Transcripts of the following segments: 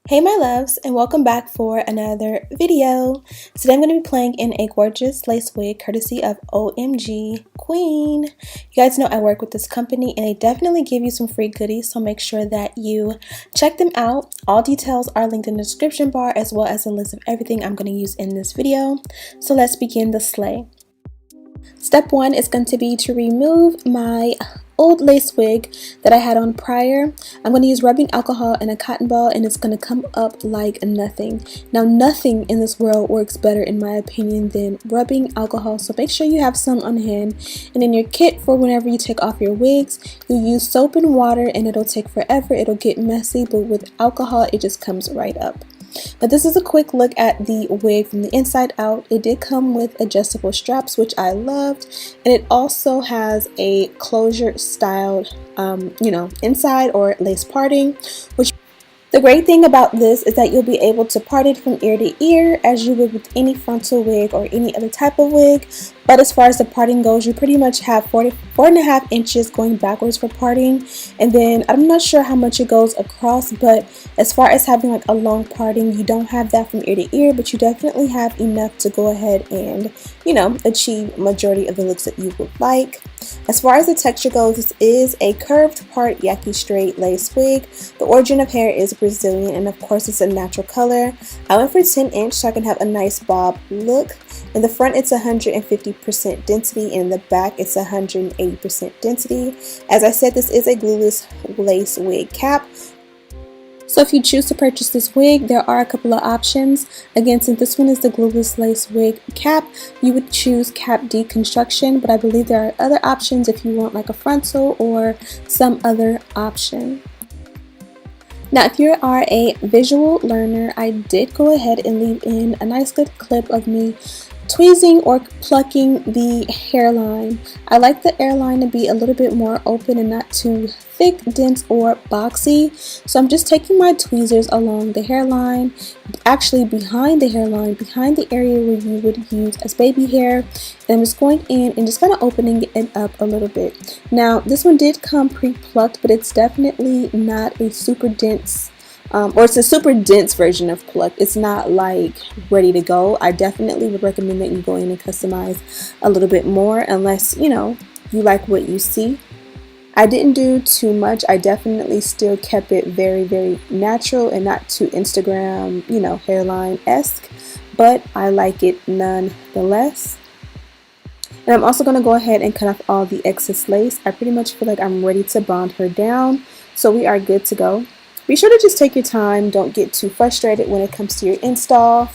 Hey my loves, and welcome back for another video. Today I'm going to be playing in a gorgeous lace wig courtesy of OMG Queen. You guys know I work with this company and they definitely give you some free goodies, so make sure that you check them out. All details are linked in the description bar as well as a list of everything I'm going to use in this video. So let's begin the slay. Step one is going to be to remove my old lace wig that I had on prior. I'm going to use rubbing alcohol and a cotton ball, and it's going to come up like nothing. Now, nothing in this world works better in my opinion than rubbing alcohol, so make sure you have some on hand. And in your kit for whenever you take off your wigs, you use soap and water, and it'll take forever, it'll get messy, but with alcohol it just comes right up. But this is a quick look at the wig from the inside out. It did come with adjustable straps, which I loved, and it also has a closure styled inside or lace parting, which the great thing about this is that you'll be able to part it from ear to ear as you would with any frontal wig or any other type of wig. But as far as the parting goes, you pretty much have 4.5 inches going backwards for parting, and then I'm not sure how much it goes across, but as far as having like a long parting, you don't have that from ear to ear, but you definitely have enough to go ahead and achieve majority of the looks that you would like. As far as the texture goes, this is a curved part Yaki straight lace wig. The origin of hair is Brazilian, and of course it's a natural color. I went for 10 inch so I can have a nice bob look. In the front it's 150% density, and in the back it's 180% density. As I said, this is a glueless lace wig cap. So if you choose to purchase this wig, there are a couple of options. Again, since this one is the glueless lace wig cap, you would choose cap deconstruction, but I believe there are other options if you want like a frontal or some other option. Now, if you are a visual learner, I did go ahead and leave in a nice good clip of me tweezing or plucking the hairline. I like the hairline to be a little bit more open and not too thick, dense, or boxy. So I'm just taking my tweezers along the hairline, actually behind the hairline, behind the area where you would use as baby hair. And I'm just going in and just kind of opening it up a little bit. Now, this one did come pre-plucked, but it's definitely not a super dense or it's a super dense version of pluck. It's not like ready to go. I definitely would recommend that you go in and customize a little bit more, unless you like what you see. I didn't do too much. I definitely still kept it very, very natural and not too Instagram, hairline-esque, but I like it nonetheless. And I'm also going to go ahead and cut off all the excess lace. I pretty much feel like I'm ready to bond her down, so we are good to go. Be sure to just take your time. Don't get too frustrated when it comes to your install.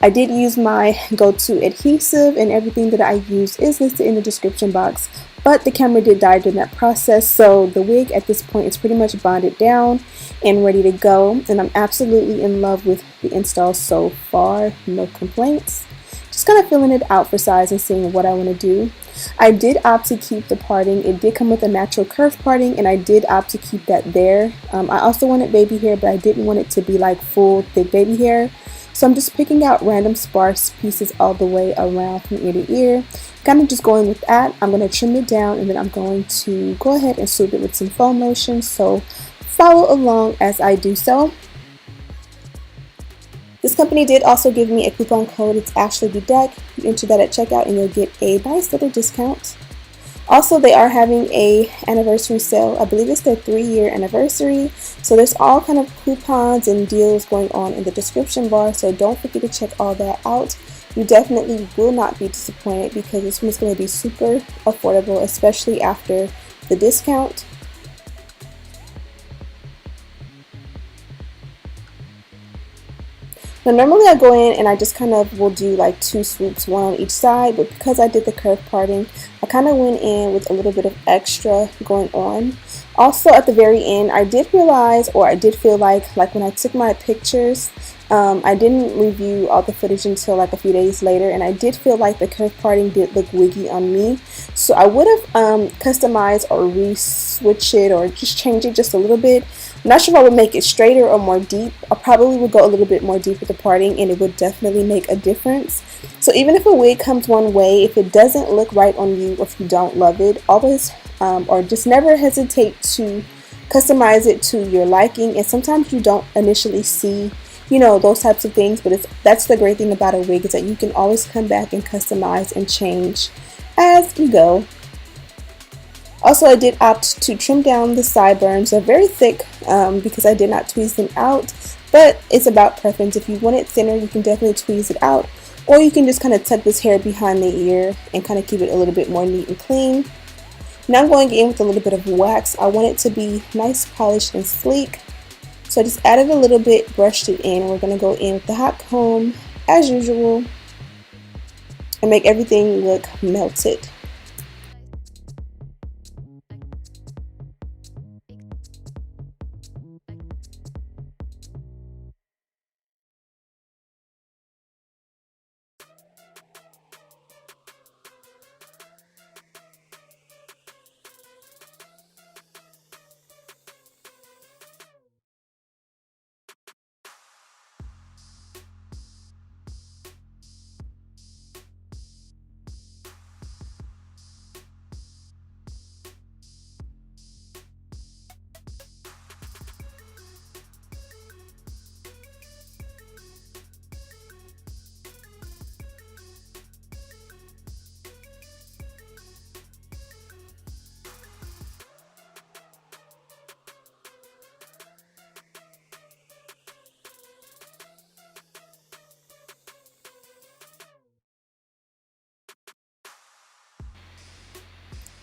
I did use my go-to adhesive, and everything that I use is listed in the description box, but the camera did die during that process, so the wig at this point is pretty much bonded down and ready to go, and I'm absolutely in love with the install so far. No complaints. Just kind of feeling it out for size and seeing what I want to do. I did opt to keep the parting. It did come with a natural curve parting, and I did opt to keep that there. I also wanted baby hair, but I didn't want it to be like full thick baby hair. So I'm just picking out random sparse pieces all the way around from ear to ear. Kind of just going with that. I'm going to trim it down, and then I'm going to go ahead and soothe it with some foam lotion. So follow along as I do so. This company did also give me a coupon code. It's Ashley B Deck. You enter that at checkout and you'll get a nice little discount. Also, they are having a anniversary sale. I believe it's their 3-year anniversary. So there's all kind of coupons and deals going on in the description bar. So don't forget to check all that out. You definitely will not be disappointed because this one is going to be super affordable, especially after the discount. Now, normally I go in and I just kind of will do like 2 swoops, one on each side, but because I did the curve parting, I kind of went in with a little bit of extra going on. Also, at the very end, I did realize, or I did feel like when I took my pictures, I didn't review all the footage until like a few days later, and I did feel like the curve parting did look wiggy on me. So I would have customized or re-switch it or just change it just a little bit. I'm not sure if I would make it straighter or more deep. I probably would go a little bit more deep with the parting, and it would definitely make a difference. So even if a wig comes one way, if it doesn't look right on you or if you don't love it, always or just never hesitate to customize it to your liking, and sometimes you don't initially see, you know, those types of things, but that's the great thing about a wig, is that you can always come back and customize and change as you go. Also, I did opt to trim down the sideburns. They're very thick because I did not tweeze them out, but it's about preference. If you want it thinner, you can definitely tweeze it out, or you can just kind of tuck this hair behind the ear and kind of keep it a little bit more neat and clean. Now I'm going in with a little bit of wax. I want it to be nice, polished, and sleek. So I just added a little bit, brushed it in, and we're going to go in with the hot comb as usual and make everything look melted.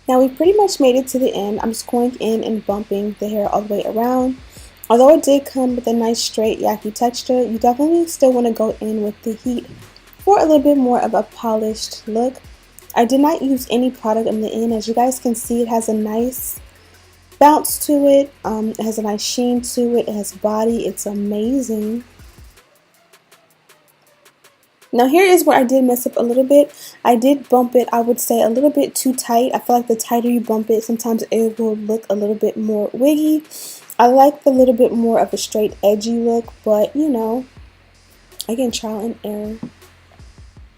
Now we've pretty much made it to the end. I'm just going in and bumping the hair all the way around. Although it did come with a nice straight Yaki texture, you definitely still want to go in with the heat for a little bit more of a polished look. I did not use any product in the end. As you guys can see, it has a nice bounce to it. It has a nice sheen to it. It has body. It's amazing. Now here is where I did mess up a little bit. I did bump it, I would say, a little bit too tight. I feel like the tighter you bump it, sometimes it will look a little bit more wiggy. I like the little bit more of a straight edgy look, but you know, again, trial and error.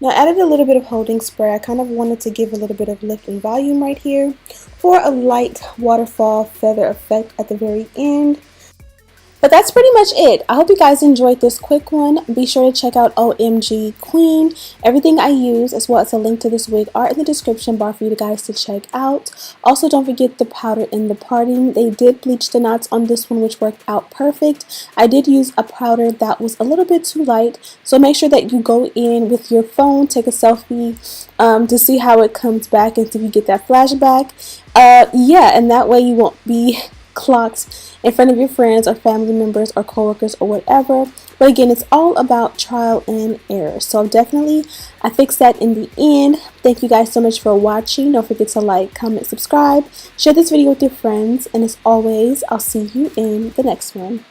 Now I added a little bit of holding spray. I kind of wanted to give a little bit of lift and volume right here for a light waterfall feather effect at the very end. But that's pretty much it. I hope you guys enjoyed this quick one. Be sure to check out OMGqueen. Everything I use, as well as a link to this wig, are in the description bar for you guys to check out. Also, don't forget the powder in the parting. They did bleach the knots on this one, which worked out perfect. I did use a powder that was a little bit too light, so make sure that you go in with your phone, take a selfie to see how it comes back and see if you get that flashback. Yeah, and that way you won't be clocked in front of your friends or family members or coworkers or whatever. But again, it's all about trial and error. So definitely I fixed that in the end. Thank you guys so much for watching. Don't forget to like, comment, subscribe, share this video with your friends, and as always, I'll see you in the next one.